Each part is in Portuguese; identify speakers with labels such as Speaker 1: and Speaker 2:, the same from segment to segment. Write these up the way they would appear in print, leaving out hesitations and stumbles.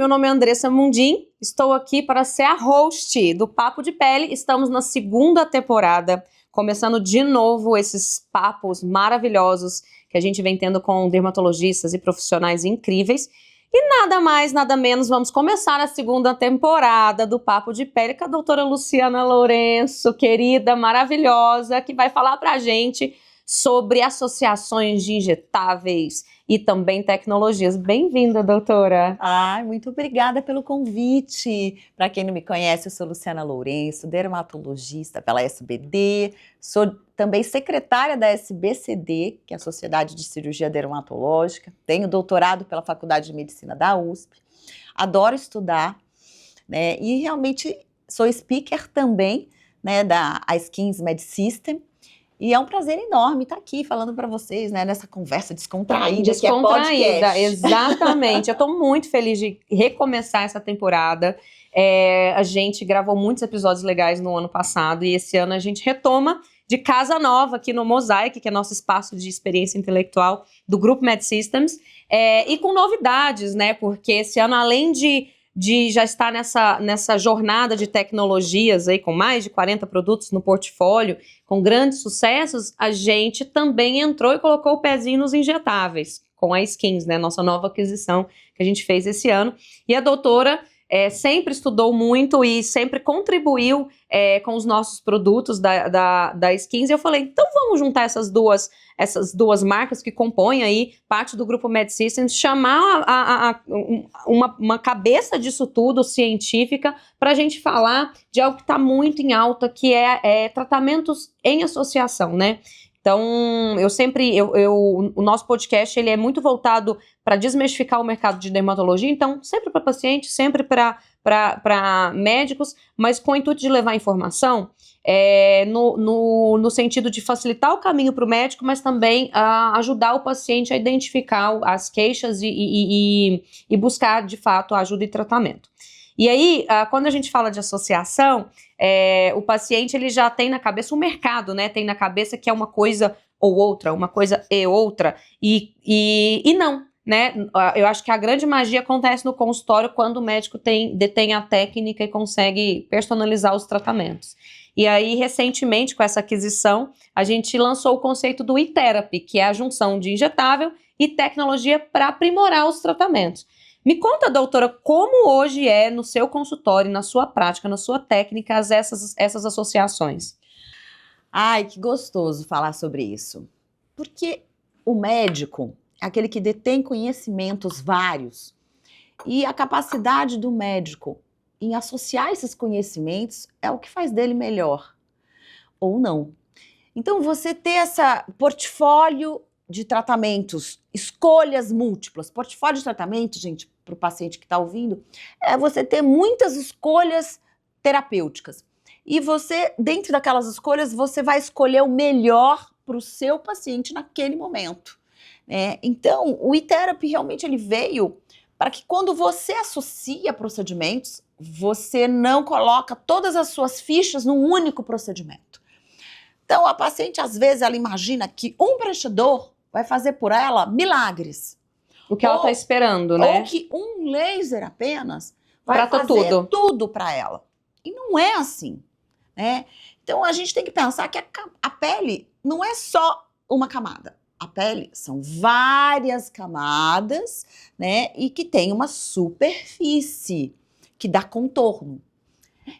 Speaker 1: meu nome é Andressa Mundim, estou aqui para ser a host do Papo de Pele. Estamos na segunda temporada, começando de novo esses papos maravilhosos que a gente vem tendo com dermatologistas e profissionais incríveis. E nada mais, nada menos, vamos começar a segunda temporada do Papo de Pele com a doutora Luciana Lourenço, querida, maravilhosa, que vai falar pra gente sobre associações de injetáveis e também tecnologias. Bem-vinda, doutora.
Speaker 2: Ai, muito obrigada pelo convite. Para quem não me conhece, eu sou Luciana Lourenço, dermatologista pela SBD, sou também secretária da SBCD, que é a Sociedade de Cirurgia Dermatológica, tenho doutorado pela Faculdade de Medicina da USP, adoro estudar, né, e realmente sou speaker também, né, da Skins Med System. E é um prazer enorme estar aqui falando para vocês, né, nessa conversa descontraída.
Speaker 1: Descontraída, que é exatamente. Eu estou muito feliz de recomeçar essa temporada. A gente gravou muitos episódios legais no ano passado e esse ano a gente retoma de casa nova aqui no Mosaic, que é nosso espaço de experiência intelectual do Grupo Med Systems, e com novidades, né, porque esse ano, além de já estar nessa jornada de tecnologias aí, com mais de 40 produtos no portfólio, com grandes sucessos, a gente também entrou e colocou o pezinho nos injetáveis, com a Skins, né, nossa nova aquisição que a gente fez esse ano. E a doutora sempre estudou muito e sempre contribuiu com os nossos produtos da Skins, e eu falei, então vamos juntar essas duas marcas que compõem aí parte do Grupo Med Systems, chamar uma cabeça disso tudo, científica, para a gente falar de algo que está muito em alta, que é tratamentos em associação, né? Então, o nosso podcast ele é muito voltado para desmistificar o mercado de dermatologia, então, sempre para pacientes, sempre para médicos, mas com o intuito de levar informação no sentido de facilitar o caminho para o médico, mas também ajudar o paciente a identificar as queixas e buscar, de fato, ajuda e tratamento. E aí, quando a gente fala de associação, o paciente ele já tem na cabeça o mercado, né? Tem na cabeça que é uma coisa ou outra, uma coisa e outra, e não, né? Eu acho que a grande magia acontece no consultório quando o médico detém a técnica e consegue personalizar os tratamentos. E aí, recentemente, com essa aquisição, a gente lançou o conceito do e-therapy, que é a junção de injetável e tecnologia para aprimorar os tratamentos. Me conta, doutora, como hoje é no seu consultório, na sua prática, na sua técnica, essas associações?
Speaker 2: Ai, que gostoso falar sobre isso. Porque o médico é aquele que detém conhecimentos vários. E a capacidade do médico em associar esses conhecimentos é o que faz dele melhor. Ou não. Então, você ter esse portfólio de tratamentos, escolhas múltiplas. Portfólio de tratamento, gente, para o paciente que está ouvindo, é você ter muitas escolhas terapêuticas. E você, dentro daquelas escolhas, você vai escolher o melhor para o seu paciente naquele momento. Então, o e-therapy realmente ele veio para que quando você associa procedimentos, você não coloca todas as suas fichas num único procedimento. Então, a paciente, às vezes, ela imagina que um preenchedor vai fazer por ela milagres.
Speaker 1: O que ela está esperando, né?
Speaker 2: Ou que um laser apenas vai
Speaker 1: Trata
Speaker 2: fazer tudo para ela. E não é assim, né? Então, a gente tem que pensar que a pele não é só uma camada. A pele são várias camadas, né? E que tem uma superfície que dá contorno.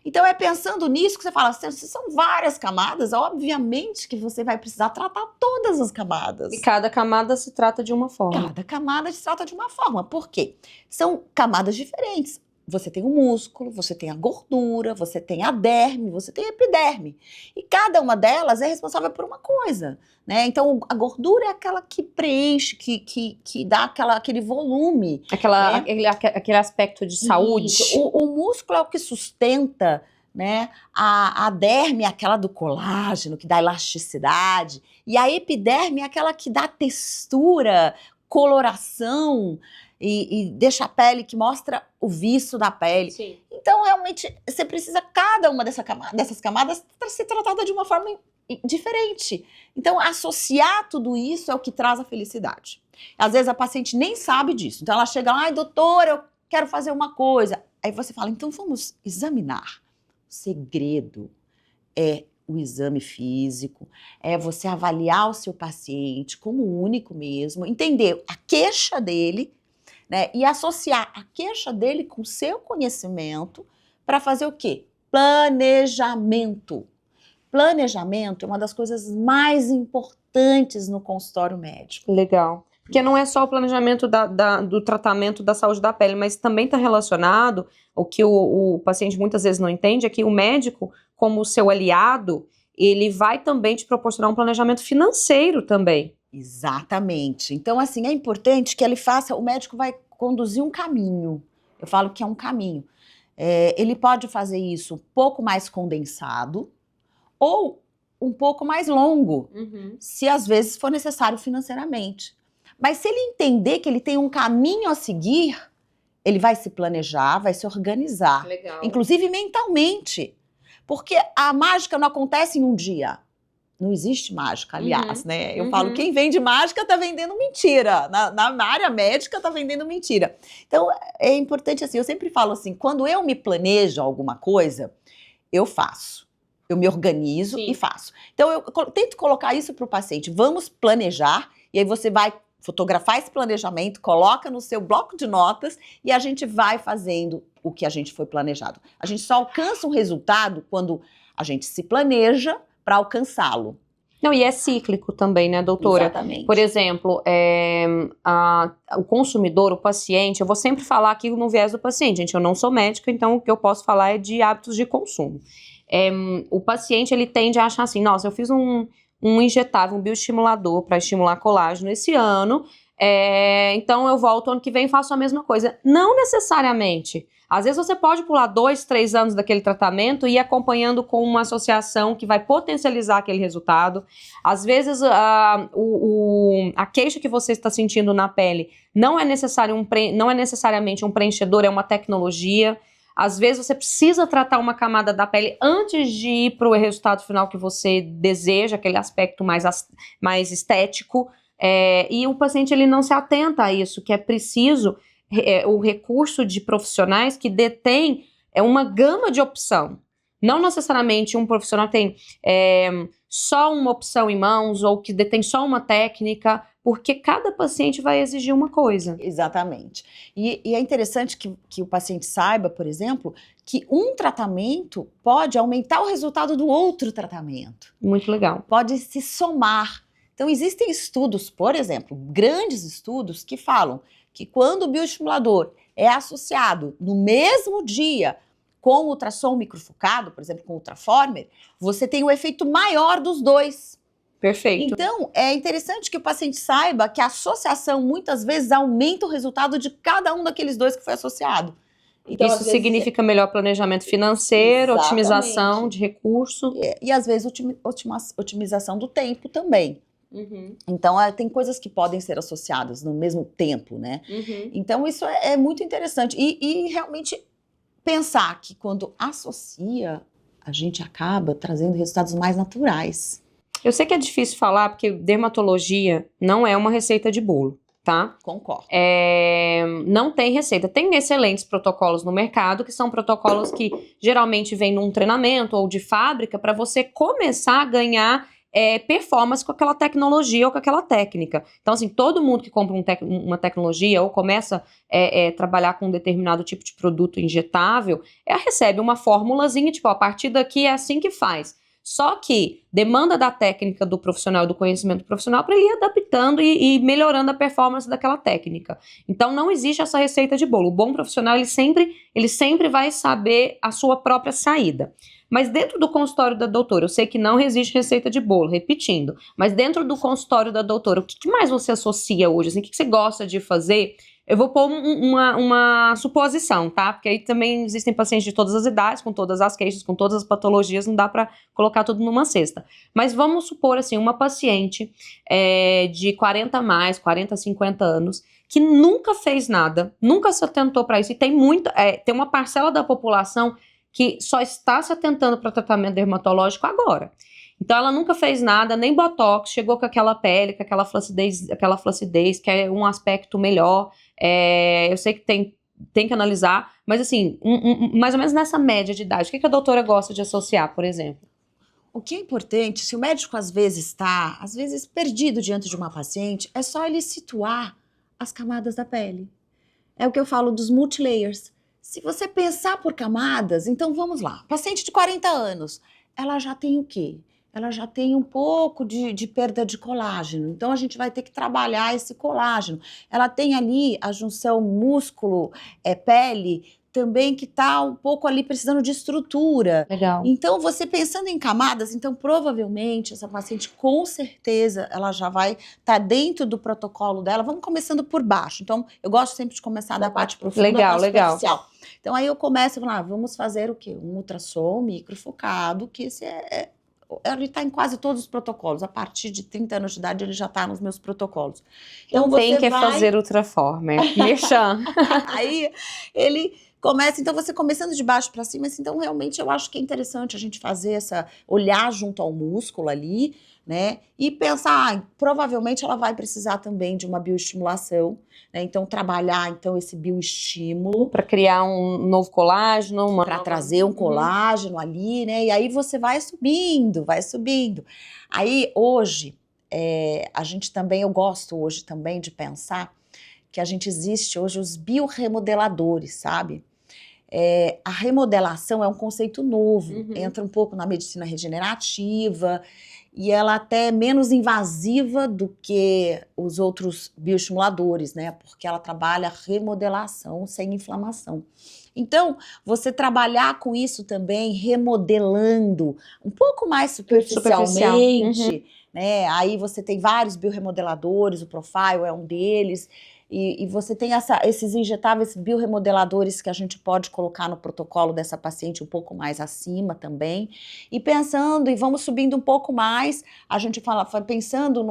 Speaker 2: Então é pensando nisso que você fala, se são várias camadas, obviamente que você vai precisar tratar todas as camadas.
Speaker 1: E cada camada se trata de uma forma.
Speaker 2: Cada camada se trata de uma forma. Por quê? São camadas diferentes. Você tem o músculo, você tem a gordura, você tem a derme, você tem a epiderme. E cada uma delas é responsável por uma coisa, né? Então, a gordura é aquela que preenche, que dá aquele volume.
Speaker 1: Aquele aspecto de saúde.
Speaker 2: O músculo é o que sustenta, né? A derme é aquela do colágeno, que dá elasticidade. E a epiderme é aquela que dá textura, coloração, e deixa a pele, que mostra o viço da pele.
Speaker 1: Sim.
Speaker 2: Então, realmente, você precisa, cada uma dessas camadas, ser tratada de uma forma diferente. Então, associar tudo isso é o que traz a felicidade. Às vezes, a paciente nem sabe disso. Então, ela chega lá, ai, doutora, eu quero fazer uma coisa. Aí você fala, então vamos examinar. O segredo é o exame físico, é você avaliar o seu paciente como único mesmo, entender a queixa dele, né, e associar a queixa dele com o seu conhecimento para fazer o quê? Planejamento. Planejamento é uma das coisas mais importantes no consultório médico.
Speaker 1: Legal. Porque não é só o planejamento do tratamento da saúde da pele, mas também está relacionado, o que o paciente muitas vezes não entende, é que o médico, como seu aliado, ele vai também te proporcionar um planejamento financeiro também.
Speaker 2: Exatamente. Então, assim, é importante que ele faça, o médico vai conduzir um caminho. Eu falo que é um caminho. Ele pode fazer isso um pouco mais condensado ou um pouco mais longo, se às vezes for necessário financeiramente. Mas se ele entender que ele tem um caminho a seguir, ele vai se planejar, vai se organizar.
Speaker 1: Legal.
Speaker 2: Inclusive mentalmente. Porque a mágica não acontece em um dia. Não existe mágica, aliás, né? Eu falo, quem vende mágica tá vendendo mentira. Na área médica tá vendendo mentira. Então, é importante assim, eu sempre falo assim, quando eu me planejo alguma coisa, eu faço. Eu me organizo e faço. Então, eu tento colocar isso para o paciente. Vamos planejar, e aí você vai fotografar esse planejamento, coloca no seu bloco de notas e a gente vai fazendo o que a gente foi planejado. A gente só alcança um resultado quando a gente se planeja para alcançá-lo.
Speaker 1: Não, e é cíclico também, né, doutora?
Speaker 2: Exatamente.
Speaker 1: Por exemplo, o consumidor, o paciente, eu vou sempre falar aqui no viés do paciente, gente, eu não sou médica, então o que eu posso falar é de hábitos de consumo. O paciente, ele tende a achar assim, nossa, eu fiz um injetável, um bioestimulador para estimular colágeno esse ano, então eu volto ano que vem e faço a mesma coisa. Não necessariamente. Às vezes você pode pular 2, 3 anos daquele tratamento e ir acompanhando com uma associação que vai potencializar aquele resultado. Às vezes a queixa que você está sentindo na pele não é necessariamente um preenchedor, é uma tecnologia. Às vezes você precisa tratar uma camada da pele antes de ir para o resultado final que você deseja, aquele aspecto mais estético, e o paciente ele não se atenta a isso, que é preciso o recurso de profissionais que detêm uma gama de opção. Não necessariamente um profissional que tem só uma opção em mãos ou que detém só uma técnica, porque cada paciente vai exigir uma coisa.
Speaker 2: Exatamente. E é interessante que o paciente saiba, por exemplo, que um tratamento pode aumentar o resultado do outro tratamento.
Speaker 1: Muito legal.
Speaker 2: Pode se somar. Então, existem estudos, por exemplo, grandes estudos que falam que quando o bioestimulador é associado no mesmo dia com o ultrassom microfocado, por exemplo, com o ultraformer, você tem o efeito maior dos dois.
Speaker 1: Perfeito.
Speaker 2: Então, é interessante que o paciente saiba que a associação muitas vezes aumenta o resultado de cada um daqueles dois que foi associado. Então,
Speaker 1: isso significa melhor planejamento financeiro,
Speaker 2: Exatamente.
Speaker 1: Otimização de recurso.
Speaker 2: E às vezes otimização do tempo também. Então, tem coisas que podem ser associadas no mesmo tempo, né? Então, isso é muito interessante. E realmente pensar que quando associa, a gente acaba trazendo resultados mais naturais.
Speaker 1: Eu sei que é difícil falar, porque dermatologia não é uma receita de bolo, tá?
Speaker 2: Concordo.
Speaker 1: Não tem receita. Tem excelentes protocolos no mercado, que são protocolos que geralmente vêm num treinamento ou de fábrica para você começar a ganhar performance com aquela tecnologia ou com aquela técnica. Então, assim, todo mundo que compra uma tecnologia ou começa a trabalhar com um determinado tipo de produto injetável, recebe uma formulazinha, tipo, a partir daqui é assim que faz. Só que demanda da técnica do profissional e do conhecimento do profissional para ele ir adaptando e melhorando a performance daquela técnica. Então, não existe essa receita de bolo. O bom profissional, ele sempre vai saber a sua própria saída. Mas dentro do consultório da doutora, eu sei que não existe receita de bolo, repetindo, mas dentro do consultório da doutora, o que mais você associa hoje? Assim, o que você gosta de fazer? Eu vou pôr uma suposição, tá? Porque aí também existem pacientes de todas as idades, com todas as queixas, com todas as patologias, não dá pra colocar tudo numa cesta. Mas vamos supor, assim, uma paciente de 40 mais, 40, 50 anos, que nunca fez nada, nunca se atentou para isso, e tem uma parcela da população que só está se atentando para tratamento dermatológico agora. Então, ela nunca fez nada, nem botox, chegou com aquela pele, com aquela flacidez, que é um aspecto melhor. Eu sei que tem tem que analisar, mas assim, mais ou menos nessa média de idade, o que a doutora gosta de associar, por exemplo?
Speaker 2: O que é importante, se o médico às vezes está, perdido diante de uma paciente, é só ele situar as camadas da pele. É o que eu falo dos multilayers. Se você pensar por camadas, então vamos lá. Paciente de 40 anos, ela já tem o quê? Ela já tem um pouco de perda de colágeno. Então, a gente vai ter que trabalhar esse colágeno. Ela tem ali a junção músculo-pele, também que está um pouco ali precisando de estrutura.
Speaker 1: Legal.
Speaker 2: Então, você pensando em camadas, então provavelmente essa paciente, com certeza, ela já vai estar dentro do protocolo dela. Vamos começando por baixo. Então, eu gosto sempre de começar da parte profunda
Speaker 1: Legal,
Speaker 2: para
Speaker 1: legal.
Speaker 2: superficial. Então, aí eu começo a falar, vamos fazer o quê? Um ultrassom microfocado, que esse ele está em quase todos os protocolos. A partir de 30 anos de idade, ele já está nos meus protocolos.
Speaker 1: Então, tem que fazer ultraformer. Merchan.
Speaker 2: Aí, ele começa, então você começando de baixo para cima, então realmente eu acho que é interessante a gente fazer olhar junto ao músculo ali, né, e pensar, provavelmente ela vai precisar também de uma bioestimulação, né, então trabalhar então esse bioestímulo.
Speaker 1: Para criar um novo colágeno.
Speaker 2: Para trazer um colágeno ali, né, e aí você vai subindo. Aí hoje, a gente também, eu gosto hoje também de pensar que existe hoje os bioremodeladores, sabe? A remodelação é um conceito novo, entra um pouco na medicina regenerativa e ela até é menos invasiva do que os outros bioestimuladores, né? Porque ela trabalha remodelação sem inflamação. Então, você trabalhar com isso também, remodelando um pouco mais superficialmente, né? Aí você tem vários bioremodeladores, o Profile é um deles. E você tem esses injetáveis bioremodeladores que a gente pode colocar no protocolo dessa paciente um pouco mais acima também. E pensando, e vamos subindo um pouco mais, a gente pensando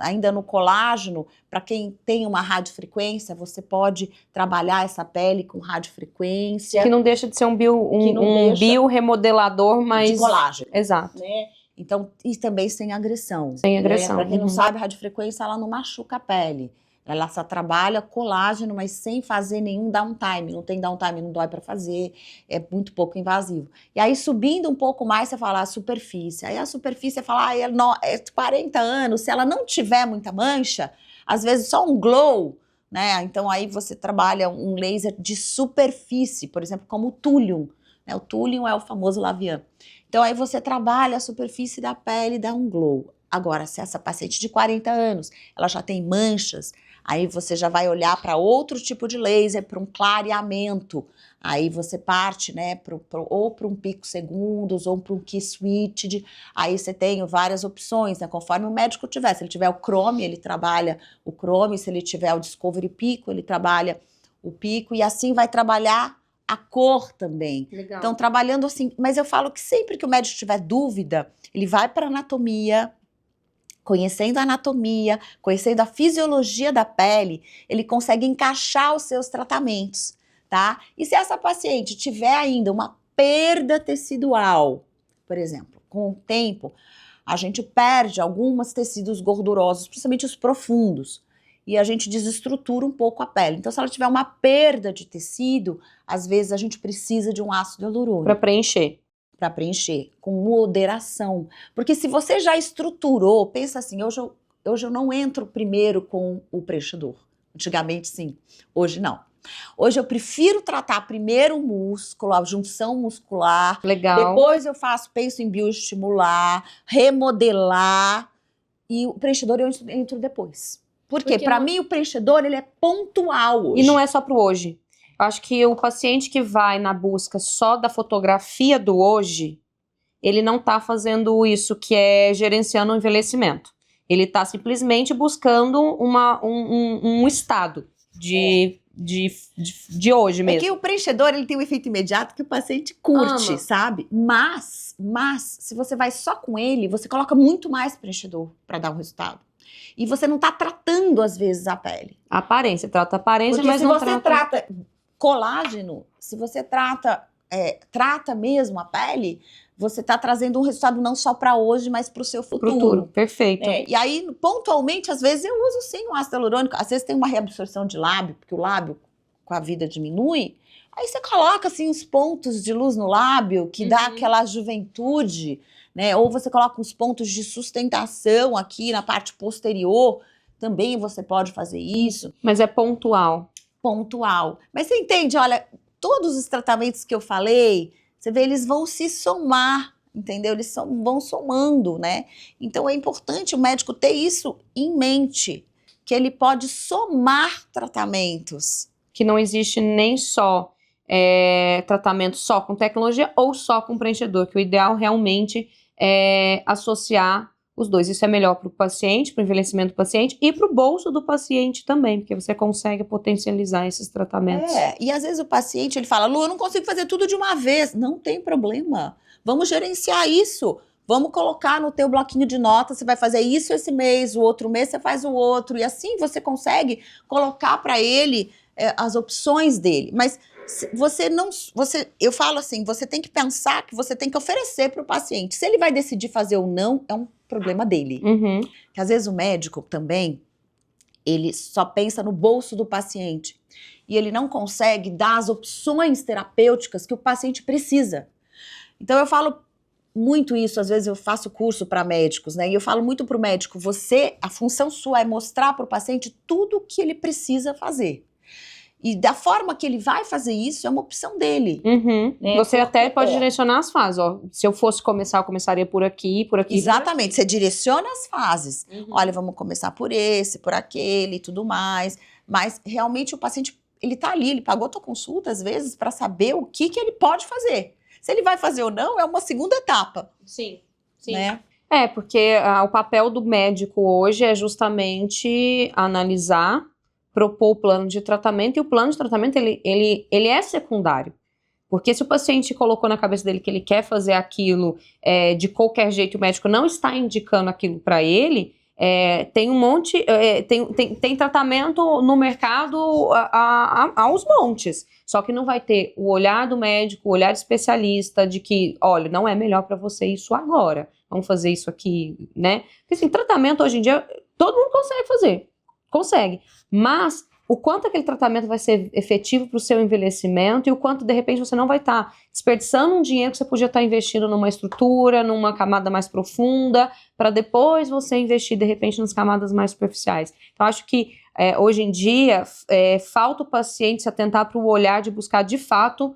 Speaker 2: ainda no colágeno, para quem tem uma radiofrequência, você pode trabalhar essa pele com radiofrequência.
Speaker 1: Que não deixa de ser um bioremodelador, mas...
Speaker 2: de colágeno.
Speaker 1: Exato.
Speaker 2: Né? Então, e também sem agressão.
Speaker 1: Sem agressão.
Speaker 2: Para quem não sabe, a radiofrequência ela não machuca a pele. Ela só trabalha colágeno, mas sem fazer nenhum downtime. Não tem downtime, não dói para fazer, é muito pouco invasivo. E aí, subindo um pouco mais, você fala a superfície. Aí a superfície, você fala, é 40 anos, se ela não tiver muita mancha, às vezes só um glow, né? Então aí você trabalha um laser de superfície, por exemplo, como o Thulium. Né? O Thulium é o famoso Lavian. Então aí você trabalha a superfície da pele e dá um glow. Agora, se essa paciente de 40 anos, ela já tem manchas, aí você já vai olhar para outro tipo de laser, para um clareamento. Aí você parte, né, ou para um pico segundos, ou para um key switched. Aí você tem várias opções, né, conforme o médico tiver. Se ele tiver o Chrome, ele trabalha o Chrome. Se ele tiver o Discovery Pico, ele trabalha o pico. E assim vai trabalhar a cor também.
Speaker 1: Legal.
Speaker 2: Então, trabalhando assim. Mas eu falo que sempre que o médico tiver dúvida, ele vai para anatomia. Conhecendo a anatomia, conhecendo a fisiologia da pele, ele consegue encaixar os seus tratamentos, tá? E se essa paciente tiver ainda uma perda tecidual, por exemplo, com o tempo, a gente perde alguns tecidos gordurosos, principalmente os profundos, e a gente desestrutura um pouco a pele. Então, se ela tiver uma perda de tecido, às vezes a gente precisa de um ácido hialurônico. Para preencher, com moderação. Porque se você já estruturou, pensa assim, hoje eu não entro primeiro com o preenchedor. Antigamente sim, hoje não. Hoje eu prefiro tratar primeiro o músculo, a junção muscular.
Speaker 1: Legal.
Speaker 2: Depois eu penso em bioestimular, remodelar, e o preenchedor eu entro depois. Porque para mim o preenchedor ele é pontual hoje.
Speaker 1: E não é só pro hoje. Acho que o paciente que vai na busca só da fotografia do hoje, ele não está fazendo isso que é gerenciando o envelhecimento. Ele está simplesmente buscando um estado de hoje mesmo.
Speaker 2: É que o preenchedor ele tem um efeito imediato que o paciente curte, sabe? Mas, se você vai só com ele, você coloca muito mais preenchedor para dar o resultado. E você não está tratando, às vezes, a pele.
Speaker 1: A aparência, trata a aparência, mas não trata...
Speaker 2: se você trata colágeno, se você trata mesmo a pele, você está trazendo um resultado não só para hoje, mas para o seu futuro.
Speaker 1: Perfeito.
Speaker 2: E aí, pontualmente, às vezes eu uso sim o ácido hialurônico. Às vezes tem uma reabsorção de lábio, porque o lábio, com a vida diminui, aí você coloca assim uns pontos de luz no lábio que dá aquela juventude, né? Ou você coloca uns pontos de sustentação aqui na parte posterior, também você pode fazer isso.
Speaker 1: Mas é pontual.
Speaker 2: Pontual. Mas você entende, olha, todos os tratamentos que eu falei, você vê, eles vão se somar, entendeu? Eles vão somando, né? Então é importante o médico ter isso em mente, que ele pode somar tratamentos.
Speaker 1: Que não existe nem só tratamento só com tecnologia ou só com preenchedor, que o ideal realmente é associar os dois. Isso é melhor para o paciente, para o envelhecimento do paciente e para o bolso do paciente também, porque você consegue potencializar esses tratamentos.
Speaker 2: E às vezes o paciente, ele fala, Lu, eu não consigo fazer tudo de uma vez. Não tem problema. Vamos gerenciar isso. Vamos colocar no teu bloquinho de notas, você vai fazer isso esse mês, o outro mês você faz o outro. E assim você consegue colocar para ele as opções dele. Mas eu falo assim, você tem que pensar que você tem que oferecer para o paciente. Se ele vai decidir fazer ou não, é um problema dele. Porque às vezes o médico também, ele só pensa no bolso do paciente. E ele não consegue dar as opções terapêuticas que o paciente precisa. Então eu falo muito isso, às vezes eu faço curso para médicos, né? E eu falo muito para o médico, a função sua é mostrar para o paciente tudo o que ele precisa fazer. E da forma que ele vai fazer isso, é uma opção dele.
Speaker 1: Né? Você até pode direcionar as fases, ó. Se eu fosse começar, eu começaria por aqui, por aqui.
Speaker 2: Exatamente, por aqui. Você direciona as fases. Olha, vamos começar por esse, por aquele e tudo mais. Mas realmente o paciente, ele tá ali, ele pagou a tua consulta às vezes para saber o que ele pode fazer. Se ele vai fazer ou não, é uma segunda etapa.
Speaker 1: Sim.
Speaker 2: Né?
Speaker 1: Porque o papel do médico hoje é justamente analisar, propor o plano de tratamento, e o plano de tratamento, ele é secundário. Porque se o paciente colocou na cabeça dele que ele quer fazer aquilo de qualquer jeito, o médico não está indicando aquilo para ele, tem um monte, tem tratamento no mercado aos montes. Só que não vai ter o olhar do médico, o olhar especialista de que, olha, não é melhor para você isso agora. Vamos fazer isso aqui, né? Porque assim, tratamento hoje em dia, todo mundo consegue fazer. Consegue. Mas o quanto aquele tratamento vai ser efetivo para o seu envelhecimento e o quanto, de repente, você não vai estar desperdiçando um dinheiro que você podia estar investindo numa estrutura, numa camada mais profunda, para depois você investir, de repente, nas camadas mais superficiais. Então, acho que hoje em dia falta o paciente se atentar para o olhar de buscar, de fato,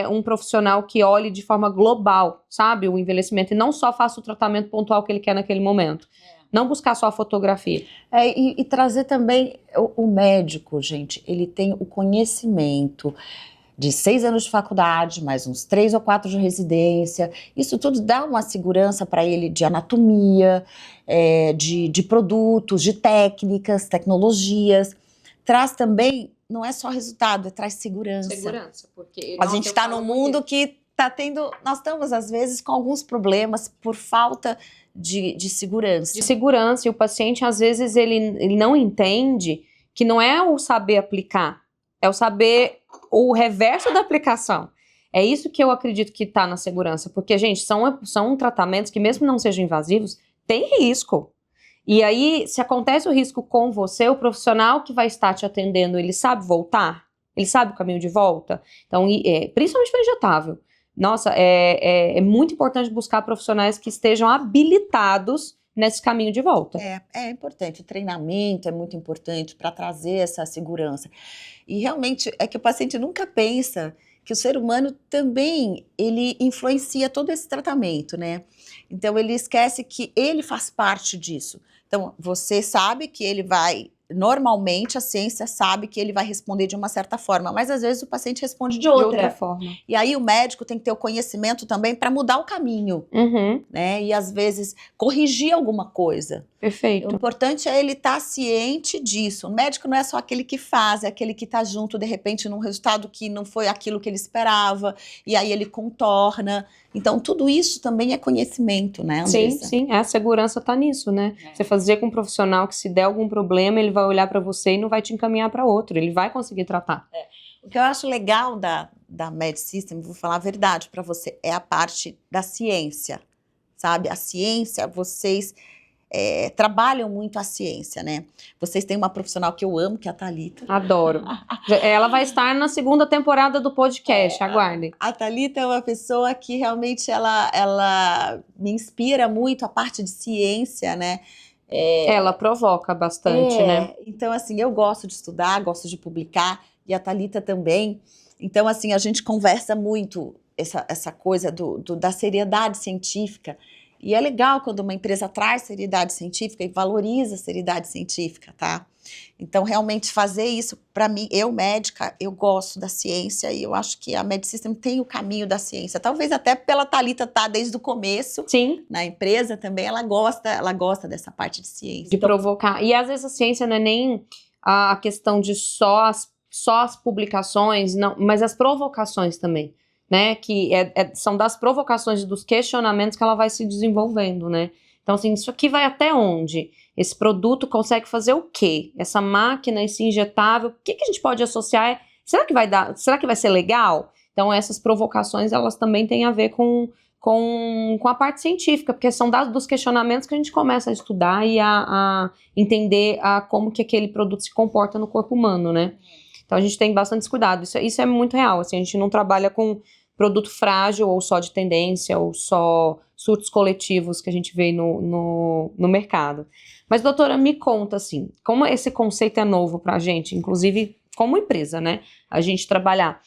Speaker 1: um profissional que olhe de forma global, sabe, o envelhecimento, e não só faça o tratamento pontual que ele quer naquele momento. Não buscar só a fotografia.
Speaker 2: E trazer também o médico, gente, ele tem o conhecimento de 6 anos de faculdade, mais uns 3 ou 4 de residência. Isso tudo dá uma segurança para ele de anatomia, de produtos, de técnicas, tecnologias. Traz também, não é só resultado, traz segurança.
Speaker 1: Porque
Speaker 2: a gente está num mundo que nós estamos às vezes com alguns problemas por falta de segurança.
Speaker 1: De segurança, e o paciente às vezes ele não entende que não é o saber aplicar, é o saber o reverso da aplicação. É isso que eu acredito que está na segurança, porque, gente, são tratamentos que, mesmo não sejam invasivos, tem risco. E aí, se acontece o risco com você, o profissional que vai estar te atendendo, ele sabe voltar? Ele sabe o caminho de volta? Então, principalmente para injetável. Nossa, é muito importante buscar profissionais que estejam habilitados nesse caminho de volta.
Speaker 2: É importante, o treinamento é muito importante para trazer essa segurança. E realmente é que o paciente nunca pensa que o ser humano também, ele influencia todo esse tratamento, né? Então ele esquece que ele faz parte disso. Então você sabe que ele vai... Normalmente a ciência sabe que ele vai responder de uma certa forma, mas às vezes o paciente responde de outra
Speaker 1: forma.
Speaker 2: E aí o médico tem que ter o conhecimento também para mudar o caminho, né? E às vezes corrigir alguma coisa.
Speaker 1: Perfeito.
Speaker 2: O importante é ele estar ciente disso. O médico não é só aquele que faz, é aquele que está junto, de repente, num resultado que não foi aquilo que ele esperava, e aí ele contorna. Então, tudo isso também é conhecimento, né, Andressa?
Speaker 1: Sim, a segurança está nisso, né? Você fazer com um profissional que, se der algum problema, ele vai olhar para você e não vai te encaminhar para outro, ele vai conseguir tratar.
Speaker 2: O que eu acho legal da Med System, vou falar a verdade para você, é a parte da ciência, sabe? A ciência, vocês trabalham muito a ciência, né? Vocês têm uma profissional que eu amo, que é a Thalita.
Speaker 1: Adoro. Ela vai estar na 2ª temporada do podcast, aguardem.
Speaker 2: A Thalita é uma pessoa que realmente ela me inspira muito a parte de ciência, né?
Speaker 1: Ela provoca bastante, né?
Speaker 2: Então, assim, eu gosto de estudar, gosto de publicar, e a Thalita também. Então, assim, a gente conversa muito essa coisa da seriedade científica. E é legal quando uma empresa traz seriedade científica e valoriza a seriedade científica, tá? Então, realmente fazer isso, para mim, eu médica, eu gosto da ciência e eu acho que a Med-System tem o caminho da ciência. Talvez até pela Thalita estar desde o começo.
Speaker 1: Sim.
Speaker 2: Na empresa também, ela gosta dessa parte de ciência.
Speaker 1: De provocar. E às vezes a ciência não é nem a questão de só as publicações, não, mas as provocações também. Né, que são das provocações e dos questionamentos que ela vai se desenvolvendo, né? Então, assim, isso aqui vai até onde? Esse produto consegue fazer o quê? Essa máquina, esse injetável, o que a gente pode associar? Será que vai ser legal? Então, essas provocações, elas também têm a ver com a parte científica, porque são dos questionamentos que a gente começa a estudar e a entender como que aquele produto se comporta no corpo humano, né? Então, a gente tem bastante cuidado. Isso é muito real, assim, a gente não trabalha com produto frágil ou só de tendência ou só surtos coletivos que a gente vê no mercado. Mas, doutora, me conta, assim, como esse conceito é novo pra gente, inclusive como empresa, né? A gente trabalhar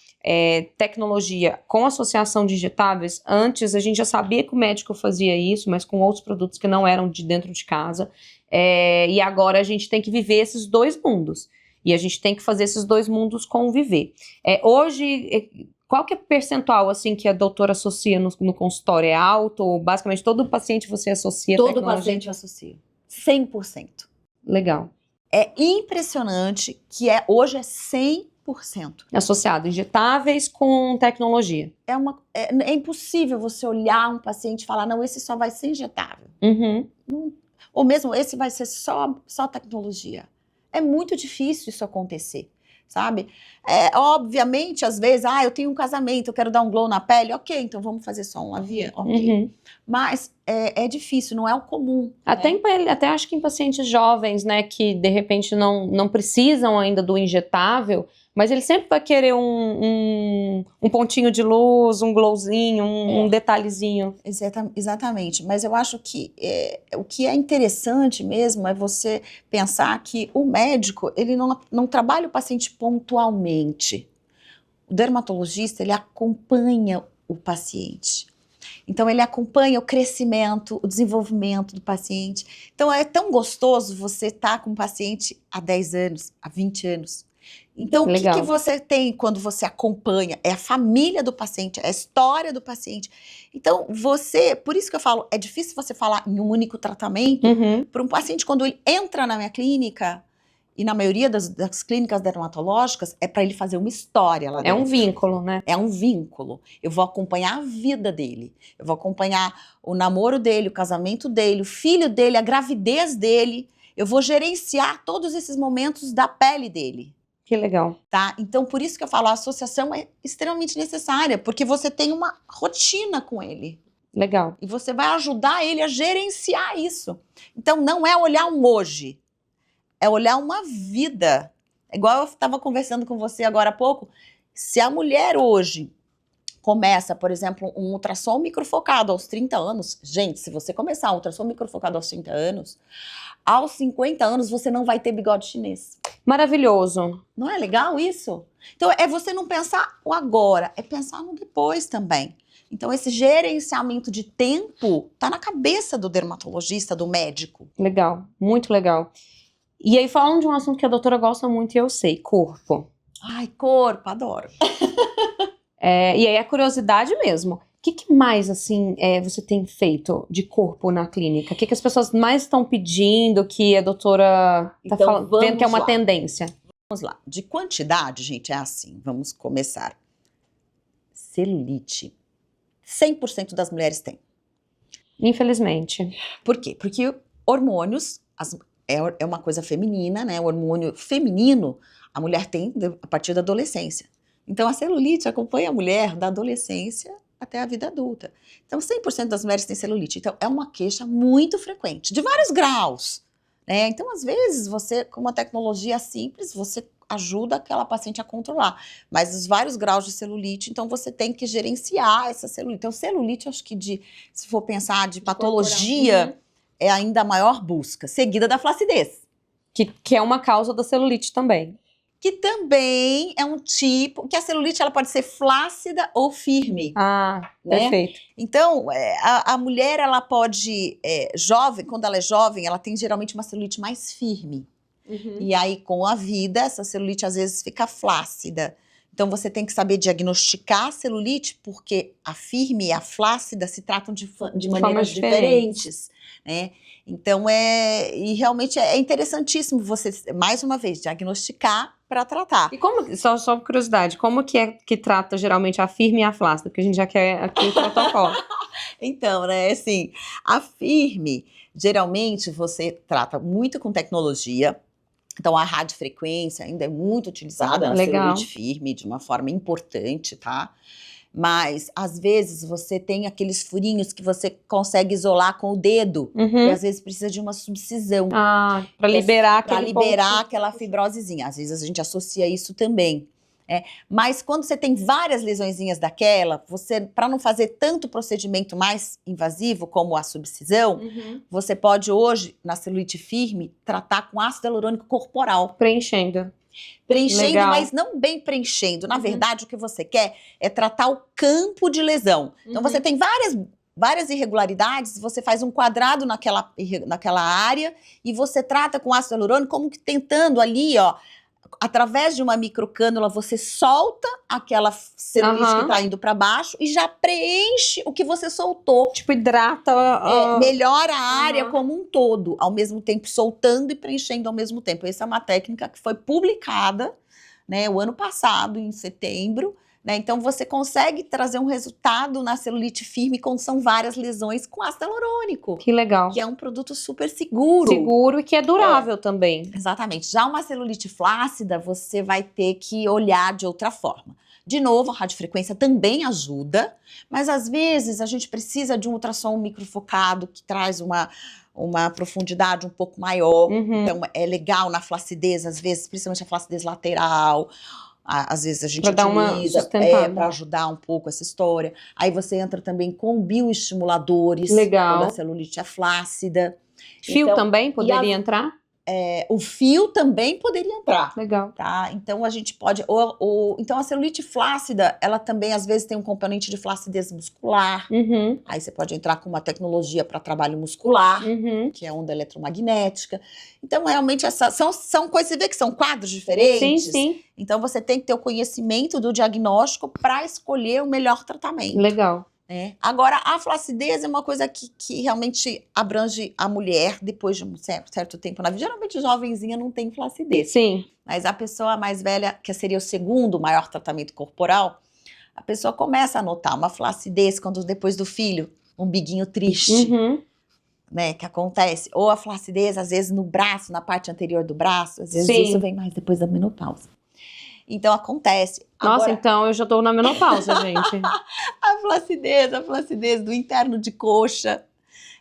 Speaker 1: tecnologia com associação de injetáveis. Antes, a gente já sabia que o médico fazia isso, mas com outros produtos que não eram de dentro de casa. E agora a gente tem que viver esses dois mundos. E a gente tem que fazer esses dois mundos conviver. Hoje, qual que é o percentual, assim, que a doutora associa no consultório? É alto? Ou basicamente todo paciente você associa
Speaker 2: todo paciente associa. 100%.
Speaker 1: Legal.
Speaker 2: É impressionante que hoje é 100%.
Speaker 1: Associado, injetáveis com tecnologia.
Speaker 2: É impossível você olhar um paciente e falar, não, esse só vai ser injetável.
Speaker 1: Uhum.
Speaker 2: Ou mesmo, esse vai ser só tecnologia. É muito difícil isso acontecer, sabe? Obviamente, às vezes, eu tenho um casamento, eu quero dar um glow na pele, ok, então vamos fazer só um Lavia, ok.
Speaker 1: Uhum.
Speaker 2: Mas é difícil, não é o comum.
Speaker 1: Até acho que em pacientes jovens, né, que de repente não precisam ainda do injetável, mas ele sempre vai querer um pontinho de luz, um glowzinho, um detalhezinho.
Speaker 2: Exatamente, mas eu acho que o que é interessante mesmo é você pensar que o médico, ele não trabalha o paciente pontualmente. O dermatologista, ele acompanha o paciente. Então, ele acompanha o crescimento, o desenvolvimento do paciente. Então, é tão gostoso você estar com um paciente há 10 anos, há 20 anos. Então, o que você tem quando você acompanha? É a família do paciente, é a história do paciente. Então, por isso que eu falo, é difícil você falar em um único tratamento para um paciente quando ele entra na minha clínica, e na maioria das clínicas dermatológicas, é para ele fazer uma história lá dentro.
Speaker 1: É um vínculo, né?
Speaker 2: É um vínculo. Eu vou acompanhar a vida dele, eu vou acompanhar o namoro dele, o casamento dele, o filho dele, a gravidez dele, eu vou gerenciar todos esses momentos da pele dele.
Speaker 1: Que legal.
Speaker 2: Tá? Então, por isso que eu falo, a associação é extremamente necessária, porque você tem uma rotina com ele.
Speaker 1: Legal.
Speaker 2: E você vai ajudar ele a gerenciar isso. Então, não é olhar um hoje, é olhar uma vida. Igual eu estava conversando com você agora há pouco, se a mulher hoje começa, por exemplo, um ultrassom microfocado aos 30 anos, gente, se você começar um ultrassom microfocado aos 30 anos, aos 50 anos você não vai ter bigode chinês.
Speaker 1: Maravilhoso.
Speaker 2: Não é legal isso? Então, é você não pensar o agora, é pensar no depois também. Então, esse gerenciamento de tempo tá na cabeça do dermatologista, do médico.
Speaker 1: Legal, muito legal. E aí, falando de um assunto que a doutora gosta muito e eu sei, corpo.
Speaker 2: Ai, corpo, adoro.
Speaker 1: E aí, a curiosidade mesmo. O que mais, assim, você tem feito de corpo na clínica? O que as pessoas mais estão pedindo, que a doutora está vendo que é uma tendência?
Speaker 2: Vamos lá. De quantidade, gente, é assim. Vamos começar. Celulite. 100% das mulheres têm.
Speaker 1: Infelizmente.
Speaker 2: Por quê? Porque hormônios é uma coisa feminina, né? O hormônio feminino a mulher tem a partir da adolescência. Então, a celulite acompanha a mulher da adolescência até a vida adulta. Então, 100% das mulheres têm celulite. Então, é uma queixa muito frequente, de vários graus, né? Então, às vezes, você, com uma tecnologia simples, você ajuda aquela paciente a controlar. Mas os vários graus de celulite, então você tem que gerenciar essa celulite. Então, celulite, acho que se for pensar de patologia, é ainda a maior busca, seguida da flacidez.
Speaker 1: Que é uma causa da celulite também.
Speaker 2: Que também é um tipo, que a celulite ela pode ser flácida ou firme.
Speaker 1: Ah,
Speaker 2: né?
Speaker 1: perfeito.
Speaker 2: Então, a mulher, ela pode, jovem, quando ela é jovem, ela tem geralmente uma celulite mais firme. E aí, com a vida, essa celulite às vezes fica flácida. Então, você tem que saber diagnosticar a celulite, porque a firme e a flácida se tratam de maneiras diferentes, né? Então, e realmente é interessantíssimo você, mais uma vez, diagnosticar para tratar.
Speaker 1: E como, só por curiosidade, como que é que trata geralmente a firme e a flácida? Porque a gente já quer aqui o protocolo.
Speaker 2: Então, né, assim, a firme, geralmente você trata muito com tecnologia. Então, a radiofrequência ainda é muito utilizada na celulite firme, de uma forma importante, tá? Mas, às vezes, você tem aqueles furinhos que você consegue isolar com o dedo. E, às vezes, precisa de uma subcisão.
Speaker 1: Ah, para liberar
Speaker 2: Para liberar aquela fibrosezinha. Às vezes, a gente associa isso também. Mas, quando você tem várias lesõezinhas daquela, você, para não fazer tanto procedimento mais invasivo, como a subcisão, você pode, hoje, na celulite firme, tratar com ácido hialurônico corporal.
Speaker 1: Preenchendo.
Speaker 2: Preenchendo, mas não bem preenchendo. Na verdade, o que você quer é tratar o campo de lesão. Então, você tem várias irregularidades, você faz um quadrado naquela área e você trata com ácido hialurônico como que tentando ali, ó, através de uma microcânula, você solta aquela celulite que tá indo para baixo e já preenche o que você soltou.
Speaker 1: Tipo, hidrata.
Speaker 2: Melhora a área como um todo, ao mesmo tempo soltando e preenchendo ao mesmo tempo. Essa é uma técnica que foi publicada, né, o ano passado, em setembro. Né? Então, você consegue trazer um resultado na celulite firme quando são várias lesões com ácido hialurônico.
Speaker 1: Que legal.
Speaker 2: Que é um produto super seguro.
Speaker 1: Seguro e que é durável também.
Speaker 2: Exatamente. Já uma celulite flácida, você vai ter que olhar de outra forma. De novo, a radiofrequência também ajuda, mas às vezes a gente precisa de um ultrassom microfocado que traz uma profundidade um pouco maior. Então, é legal na flacidez, às vezes, principalmente a flacidez lateral. Às vezes a gente utiliza para ajudar um pouco essa história. Aí você entra também com bioestimuladores.
Speaker 1: Legal.
Speaker 2: Quando a celulite é flácida.
Speaker 1: Fio então, também poderia entrar?
Speaker 2: O fio também poderia entrar.
Speaker 1: Legal.
Speaker 2: Tá? Então a gente pode. Então a celulite flácida, ela também às vezes tem um componente de flacidez muscular. Aí você pode entrar com uma tecnologia para trabalho muscular, que é onda eletromagnética. Então, realmente, são coisas, você vê que são quadros diferentes.
Speaker 1: Sim.
Speaker 2: Então, você tem que ter o conhecimento do diagnóstico para escolher o melhor tratamento.
Speaker 1: Legal.
Speaker 2: Agora, a flacidez é uma coisa que realmente abrange a mulher depois de um certo tempo na vida. Geralmente, jovenzinha não tem flacidez.
Speaker 1: Sim.
Speaker 2: Mas a pessoa mais velha, que seria o segundo maior tratamento corporal, a pessoa começa a notar uma flacidez quando depois do filho, um biguinho triste. Né, que acontece, ou a flacidez, às vezes, no braço, na parte anterior do braço, às vezes isso vem mais depois da menopausa. Então, acontece.
Speaker 1: Nossa, então eu já tô na menopausa, gente.
Speaker 2: A flacidez do interno de coxa,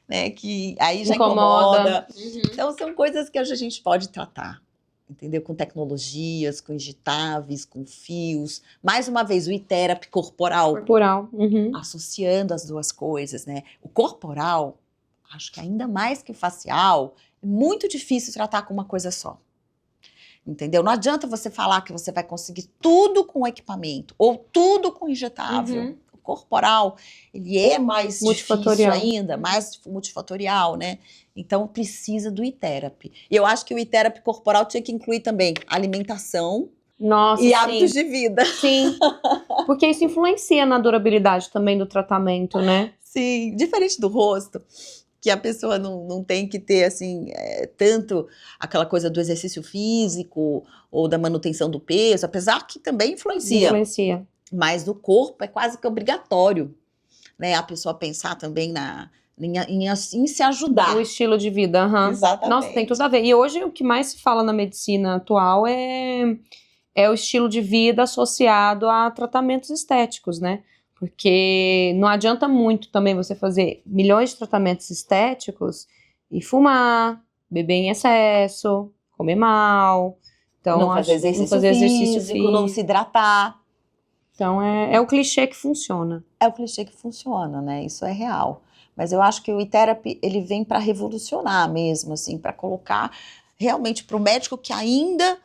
Speaker 2: né, que aí já incomoda. Então, são coisas que a gente pode tratar, entendeu? Com tecnologias, com injetáveis, com fios. Mais uma vez, o iTerapy corporal. Associando as duas coisas, né? O corporal, acho que ainda mais que o facial, é muito difícil tratar com uma coisa só. Entendeu? Não adianta você falar que você vai conseguir tudo com equipamento ou tudo com injetável. O corporal, ele é mais difícil ainda, mais multifatorial, né? Então, precisa do iTerapy. E eu acho que o iTerapy corporal tinha que incluir também alimentação e hábitos de vida.
Speaker 1: Sim, porque isso influencia na durabilidade também do tratamento, né?
Speaker 2: Sim, diferente do rosto, que a pessoa não tem que ter, assim, tanto aquela coisa do exercício físico ou da manutenção do peso, apesar que também influencia. Mas do corpo é quase que obrigatório, né? A pessoa pensar também em se ajudar.
Speaker 1: O estilo de vida,
Speaker 2: Exatamente.
Speaker 1: Nossa, tem tudo a ver. E hoje o que mais se fala na medicina atual é o estilo de vida associado a tratamentos estéticos, né? Porque não adianta muito também você fazer milhões de tratamentos estéticos e fumar, beber em excesso, comer mal. Então,
Speaker 2: não fazer exercício físico, não se hidratar.
Speaker 1: Então, é o clichê que funciona.
Speaker 2: É o clichê que funciona, né? Isso é real. Mas eu acho que o e-therapy, ele vem para revolucionar mesmo, assim, para colocar realmente para o médico que ainda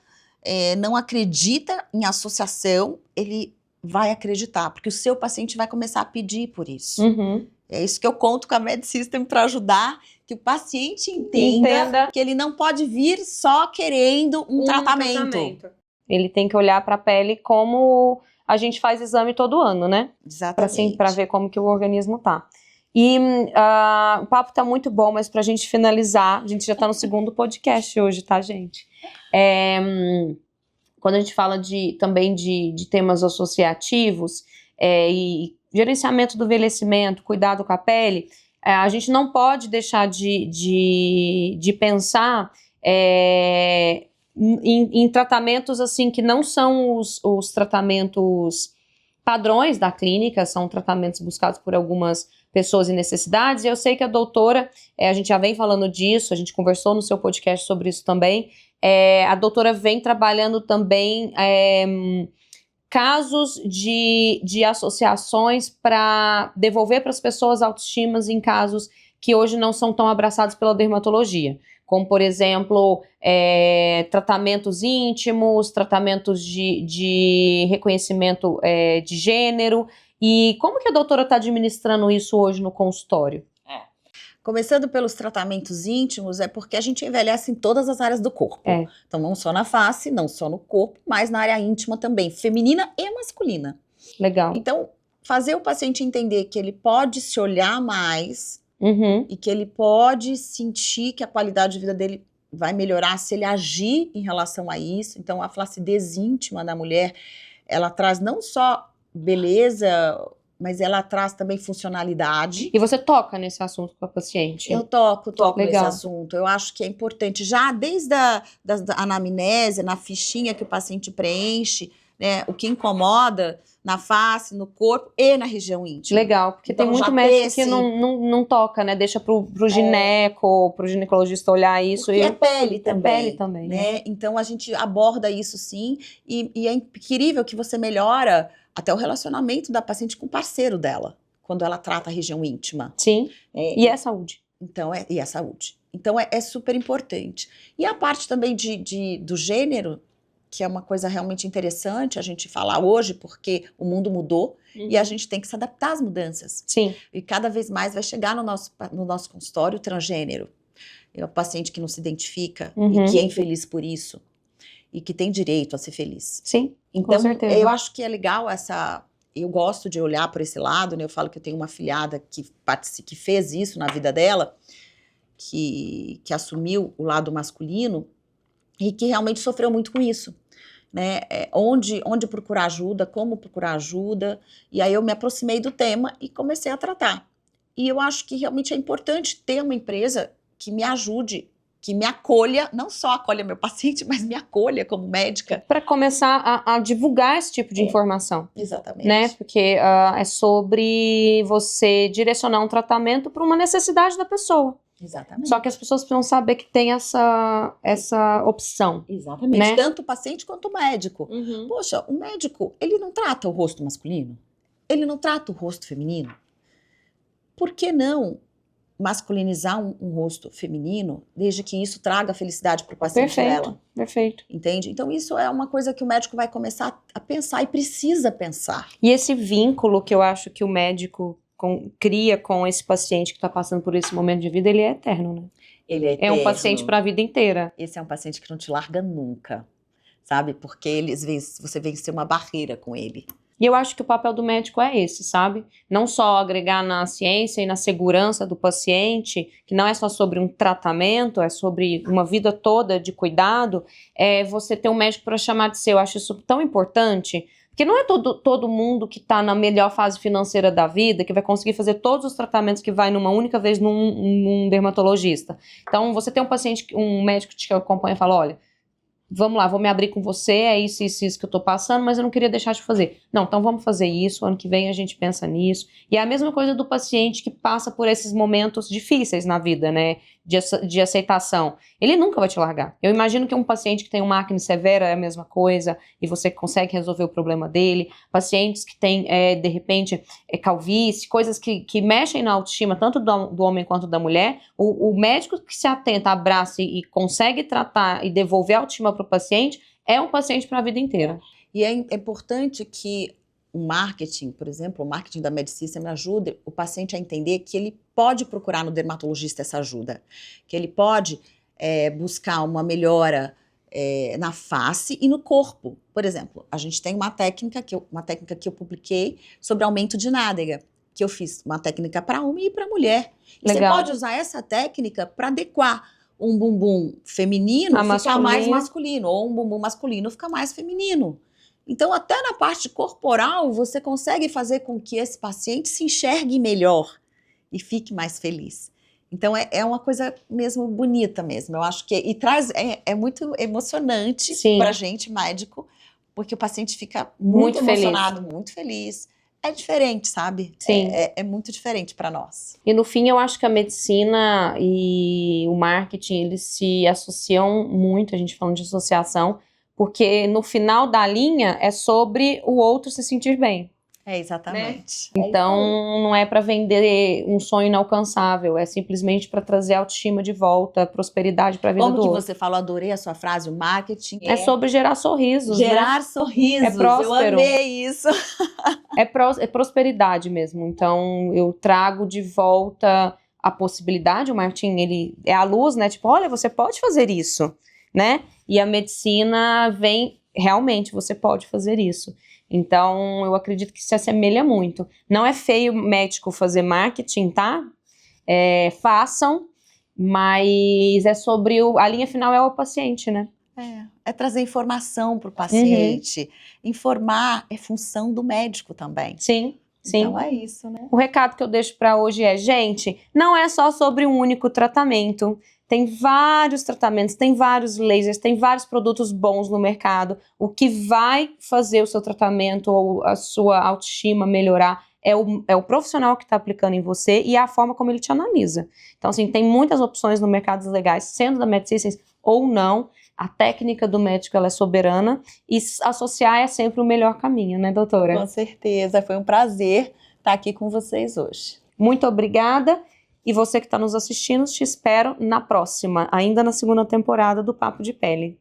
Speaker 2: não acredita em associação, ele vai acreditar, porque o seu paciente vai começar a pedir por isso.
Speaker 1: Uhum.
Speaker 2: É isso que eu conto com a MedSystem para ajudar que o paciente entenda que ele não pode vir só querendo um tratamento.
Speaker 1: Ele tem que olhar para a pele como a gente faz exame todo ano, né?
Speaker 2: Exatamente.
Speaker 1: Para ver como que o organismo tá. E o papo tá muito bom, mas pra gente finalizar, a gente já tá no segundo podcast hoje, tá, gente? Quando a gente fala também de temas associativos e gerenciamento do envelhecimento, cuidado com a pele, a gente não pode deixar de pensar em tratamentos assim que não são os tratamentos padrões da clínica, são tratamentos buscados por algumas pessoas em necessidades, e eu sei que a doutora, a gente já vem falando disso, a gente conversou no seu podcast sobre isso também, a doutora vem trabalhando também casos de associações para devolver para as pessoas autoestimas em casos que hoje não são tão abraçados pela dermatologia, como, por exemplo, tratamentos íntimos, tratamentos de reconhecimento de gênero. E como que a doutora está administrando isso hoje no consultório?
Speaker 2: Começando pelos tratamentos íntimos, é porque a gente envelhece em todas as áreas do corpo. Então, não só na face, não só no corpo, mas na área íntima também, feminina e masculina.
Speaker 1: Legal.
Speaker 2: Então, fazer o paciente entender que ele pode se olhar mais e que ele pode sentir que a qualidade de vida dele vai melhorar se ele agir em relação a isso. Então, a flacidez íntima da mulher, ela traz não só beleza, mas ela traz também funcionalidade.
Speaker 1: E você toca nesse assunto com a paciente?
Speaker 2: Eu toco
Speaker 1: Legal.
Speaker 2: nesse assunto. Eu acho que é importante, já desde a anamnese, na fichinha que o paciente preenche, né, o que incomoda na face, no corpo e na região íntima.
Speaker 1: Legal, porque
Speaker 2: então,
Speaker 1: tem muito médico que não toca, né? Deixa pro gineco, pro ginecologista olhar isso.
Speaker 2: E é pele também.
Speaker 1: É pele também,
Speaker 2: né? Então a gente aborda isso sim, e é incrível que você melhora até o relacionamento da paciente com o parceiro dela, quando ela trata a região íntima.
Speaker 1: Sim, e é saúde.
Speaker 2: Então, e é saúde. Então é super importante. E a parte também do gênero, que é uma coisa realmente interessante a gente falar hoje, porque o mundo mudou e a gente tem que se adaptar às mudanças.
Speaker 1: Sim.
Speaker 2: E cada vez mais vai chegar no nosso consultório transgênero. É o paciente que não se identifica e que é infeliz por isso. E que tem direito a ser feliz.
Speaker 1: Sim,
Speaker 2: então,
Speaker 1: com certeza.
Speaker 2: Eu acho que é legal eu gosto de olhar por esse lado, né? Eu falo que eu tenho uma afilhada que fez isso na vida dela, que assumiu o lado masculino e que realmente sofreu muito com isso, né? Onde procurar ajuda, como procurar ajuda, e aí eu me aproximei do tema e comecei a tratar. E eu acho que realmente é importante ter uma empresa que me ajude, que me acolha, não só acolha meu paciente, mas me acolha como médica.
Speaker 1: Para começar a divulgar esse tipo de informação.
Speaker 2: Exatamente.
Speaker 1: Né? Porque é sobre você direcionar um tratamento para uma necessidade da pessoa.
Speaker 2: Exatamente.
Speaker 1: Só que as pessoas precisam saber que tem essa opção.
Speaker 2: Exatamente.
Speaker 1: Né?
Speaker 2: Tanto o paciente quanto o médico. Poxa, o médico, ele não trata o rosto masculino? Ele não trata o rosto feminino? Por que não masculinizar um rosto feminino, desde que isso traga felicidade para o paciente dela?
Speaker 1: Perfeito.
Speaker 2: Entende? Então isso é uma coisa que o médico vai começar a pensar e precisa pensar.
Speaker 1: E esse vínculo que eu acho que o médico cria com esse paciente que está passando por esse momento de vida, ele é eterno, né?
Speaker 2: Ele é eterno.
Speaker 1: É um paciente para a vida inteira.
Speaker 2: Esse é um paciente que não te larga nunca, sabe? Porque você venceu uma barreira com ele.
Speaker 1: E eu acho que o papel do médico é esse, sabe? Não só agregar na ciência e na segurança do paciente, que não é só sobre um tratamento, é sobre uma vida toda de cuidado, é você ter um médico para chamar de seu. Eu acho isso tão importante, porque não é todo mundo que está na melhor fase financeira da vida que vai conseguir fazer todos os tratamentos que vai numa única vez num dermatologista. Então, você tem um paciente, um médico que te acompanha e fala, olha, vamos lá, vou me abrir com você, é isso que eu tô passando, mas eu não queria deixar de fazer. Não, então vamos fazer isso, ano que vem a gente pensa nisso. E é a mesma coisa do paciente que passa por esses momentos difíceis na vida, né, de aceitação. Ele nunca vai te largar. Eu imagino que um paciente que tem uma acne severa é a mesma coisa, e você consegue resolver o problema dele. Pacientes que têm, de repente, calvície, coisas que mexem na autoestima, tanto do homem quanto da mulher, o médico que se atenta, abraça e consegue tratar e devolver a autoestima para o paciente, é um paciente para a vida inteira.
Speaker 2: E é importante que o marketing, por exemplo, o marketing da MedSystem ajude o paciente a entender que ele pode procurar no dermatologista essa ajuda, que ele pode buscar uma melhora na face e no corpo. Por exemplo, a gente tem uma técnica que eu publiquei sobre aumento de nádega, que eu fiz uma técnica para homem e para mulher. E você pode usar essa técnica para adequar um bumbum feminino ficar mais masculino, ou um bumbum masculino ficar mais feminino. Então, até na parte corporal, você consegue fazer com que esse paciente se enxergue melhor e fique mais feliz. Então, é uma coisa mesmo bonita mesmo. Eu acho que é muito emocionante para a gente, médico, porque o paciente fica muito emocionado, muito feliz. É diferente, sabe?
Speaker 1: Sim.
Speaker 2: É muito diferente para nós.
Speaker 1: E no fim, eu acho que a medicina e o marketing, eles se associam muito, a gente falando de associação, porque no final da linha é sobre o outro se sentir bem.
Speaker 2: Exatamente.
Speaker 1: Né? Então, não é para vender um sonho inalcançável, é simplesmente para trazer autoestima de volta, prosperidade para a vida do outro.
Speaker 2: Como que você falou, adorei a sua frase, o marketing
Speaker 1: é sobre gerar sorrisos.
Speaker 2: Gerar sorrisos,
Speaker 1: é próspero.
Speaker 2: Eu amei isso.
Speaker 1: É prosperidade mesmo, então eu trago de volta a possibilidade, o marketing, ele é a luz, né, tipo, olha, você pode fazer isso, né, e a medicina vem, realmente, você pode fazer isso. Então, eu acredito que se assemelha muito. Não é feio médico fazer marketing, tá? Façam, mas é sobre a linha final é o paciente, né?
Speaker 2: É trazer informação para o paciente. Informar é função do médico também.
Speaker 1: Sim. Sim.
Speaker 2: Então é isso, né?
Speaker 1: O recado que eu deixo para hoje é, gente, não é só sobre um único tratamento. Tem vários tratamentos, tem vários lasers, tem vários produtos bons no mercado. O que vai fazer o seu tratamento ou a sua autoestima melhorar é o profissional que está aplicando em você e a forma como ele te analisa. Então, assim, tem muitas opções no mercado legais, sendo da MedSystem ou não. A técnica do médico, ela é soberana e associar é sempre o melhor caminho, né, doutora?
Speaker 2: Com certeza, foi um prazer estar aqui com vocês hoje.
Speaker 1: Muito obrigada. E você que está nos assistindo, te espero na próxima, ainda na segunda temporada do Papo de Pele.